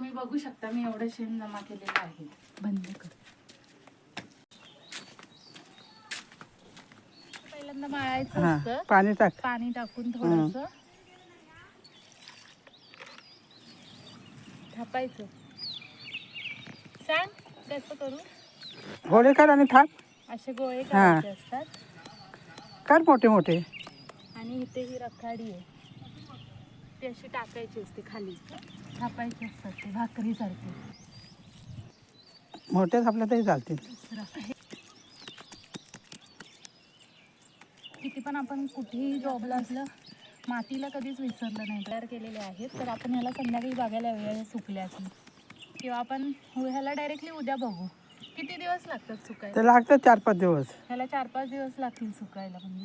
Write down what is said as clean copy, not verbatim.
तुम्ही बघू शकता मी एवढं शेण जमा केलेलं आहे. बंद कर. पहिल्यांदा मळायचं असतं, पाणी टाक. पाणी टाकून थोडंसं थापायचं. सांग कसं करू. गोळे कर आणि थाप. असे गोळे करायचे असतात. कर मोठे मोठे. आणि इथे ही रखाडी आहे, ती अशी टाकायची असते खाली, थापायची असतात ते भाकरीसारखे. मोठे थापले तरी चालतील. किती पण आपण कुठेही जॉबला असलं, मातीला कधीच विसरलं नाही. तयार केलेले आहेत, तर आपण ह्याला संध्याकाळी बघायला वेळ सुकल्या की, किंवा आपण ह्याला डायरेक्टली उद्या बघू. किती दिवस लागतात सुकायला? ते लागतात 4-5 दिवस. ह्याला 4-5 दिवस लागतील सुकायला. म्हणजे